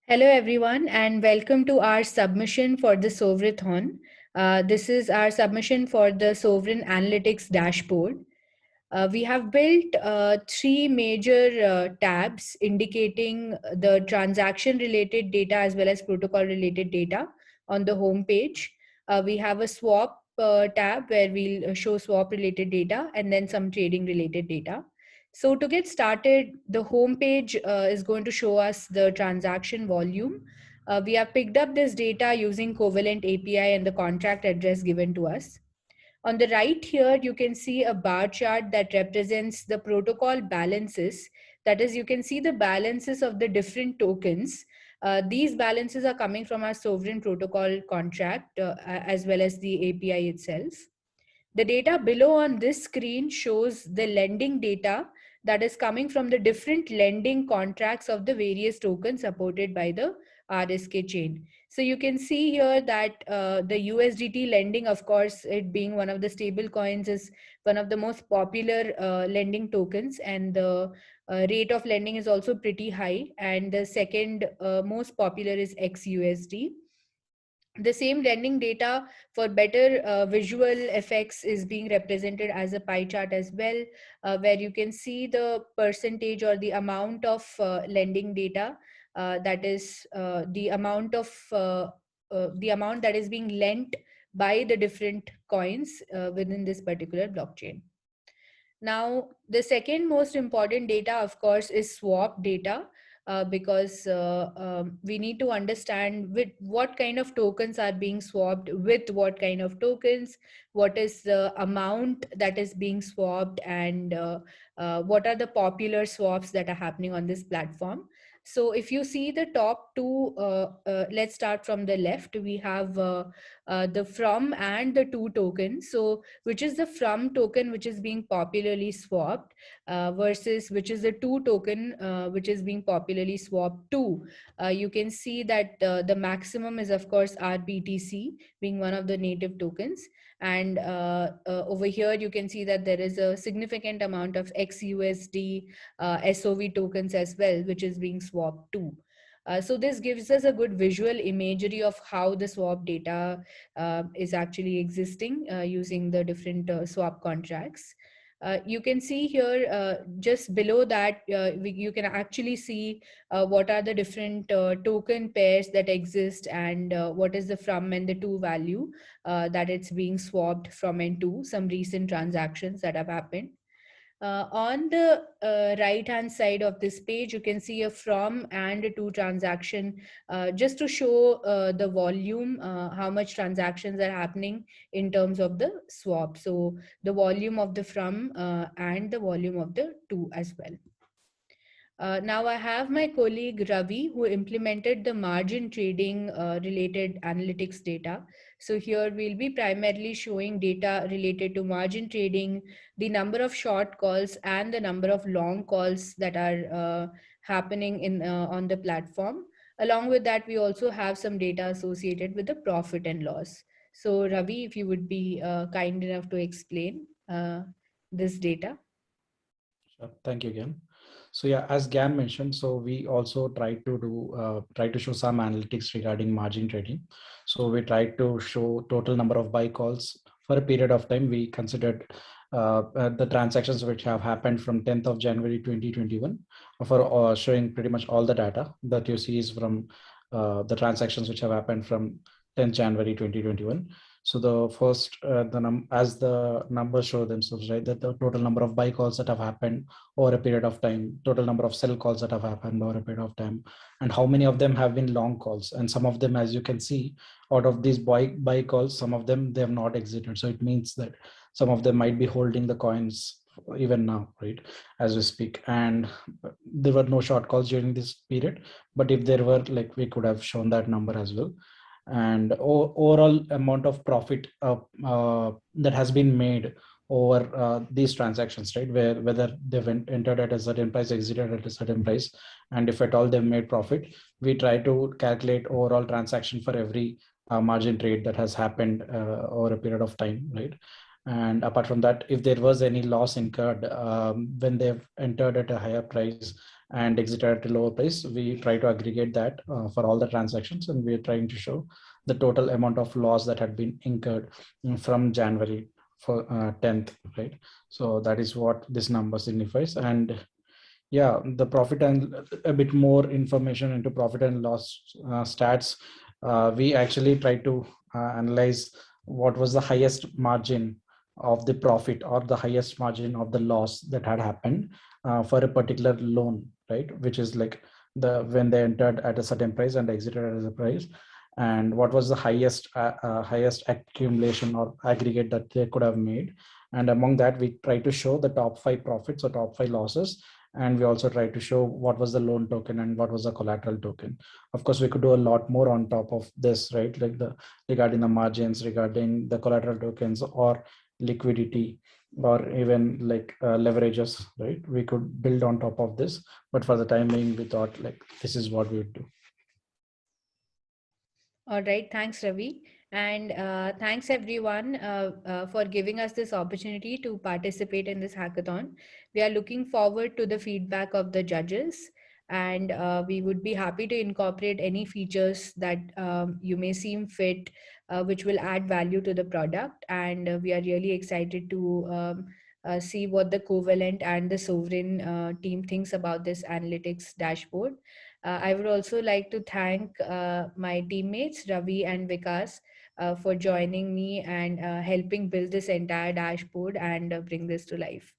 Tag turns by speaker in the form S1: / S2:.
S1: Hello, everyone, and welcome to our submission for the Sovrathon. This is our submission for the Sovereign Analytics Dashboard. We have built three major tabs indicating the transaction related data as well as protocol related data on the home page. We have a swap tab where we'll show swap related data and then some trading related data. So to get started, the home page is going to show us the transaction volume. We have picked up this data using Covalent API and the contract address given to us. On the right here, you can see a bar chart that represents the protocol balances. That is, you can see the balances of the different tokens. These balances are coming from our sovereign protocol contract as well as the API itself. The data below on this screen shows the lending data that is coming from the different lending contracts of the various tokens supported by the RSK chain. So you can see here that the USDT lending, of course, it being one of the stable coins, is one of the most popular lending tokens, and the rate of lending is also pretty high. And the second most popular is XUSD. The same lending data for better visual effects is being represented as a pie chart as well, where you can see the percentage or the amount of lending data, that is the amount that is being lent by the different coins within this particular blockchain. Now, the second most important data, of course, is swap data, because we need to understand with what kind of tokens are being swapped with what kind of tokens, what is the amount that is being swapped, and what are the popular swaps that are happening on this platform. So if you see the top two, let's start from the left. We have the from and the to token. So which is the from token which is being popularly swapped, versus which is the to token which is being popularly swapped to. You can see that the maximum is, of course, RBTC being one of the native tokens. And over here, you can see that there is a significant amount of XUSD SOV tokens as well, which is being swapped to. So this gives us a good visual imagery of how the swap data is actually existing using the different swap contracts. You can see here just below that, you can actually see what are the different token pairs that exist, and what is the from and the to value that it's being swapped from and to, some recent transactions that have happened. On the right hand side of this page, you can see a from and a to transaction, just to show the volume, how much transactions are happening in terms of the swap. So the volume of the from and the volume of the to as well. Now I have my colleague Ravi, who implemented the margin trading related analytics data. So here we'll be primarily showing data related to margin trading, the number of short calls and the number of long calls that are happening in on the platform. Along with that, we also have some data associated with the profit and loss. So Ravi, if you would be kind enough to explain this data.
S2: Sure. Thank you again. So yeah, as Gyan mentioned, so we also try to show some analytics regarding margin trading. So we tried to show total number of buy calls for a period of time. We considered the transactions which have happened from 10th of January 2021 for showing pretty much all the data that you see is from the transactions which have happened from 10th January 2021. So the first, as the numbers show themselves, right, that the total number of buy calls that have happened over a period of time, total number of sell calls that have happened over a period of time, and how many of them have been long calls. And some of them, as you can see, out of these buy calls, some of them they have not exited. So it means that some of them might be holding the coins even now, right, as we speak. And there were no short calls during this period, but if there were, like, we could have shown that number as well. And overall amount of profit that has been made over these transactions, right, whether they've entered at a certain price, exited at a certain price, and if at all they've made profit, we try to calculate overall transaction for every margin trade that has happened over a period of time, right. And apart from that, if there was any loss incurred when they've entered at a higher price and exited at a lower price, we try to aggregate that for all the transactions, and we are trying to show the total amount of loss that had been incurred from January for 10th, right? So that is what this number signifies. And yeah, the profit and a bit more information into profit and loss stats. We actually try to analyze what was the highest margin of the profit or the highest margin of the loss that had happened for a particular loan, right? Which is like the when they entered at a certain price and exited at a price, and what was the highest accumulation or aggregate that they could have made. And among that, we try to show the top 5 profits or top 5 losses, and we also try to show what was the loan token and what was the collateral token. Of course, we could do a lot more on top of this, right? Like the regarding the margins, regarding the collateral tokens or liquidity, or even like leverages, right? We could build on top of this, but for the time being, we thought like this is what we would do.
S1: All right, thanks, Ravi. And thanks everyone for giving us this opportunity to participate in this hackathon. We are looking forward to the feedback of the judges, and we would be happy to incorporate any features that you may seem fit, which will add value to the product. And we are really excited to see what the Covalent and the Sovereign team thinks about this analytics dashboard. I would also like to thank my teammates, Ravi and Vikas, for joining me and helping build this entire dashboard and bring this to life.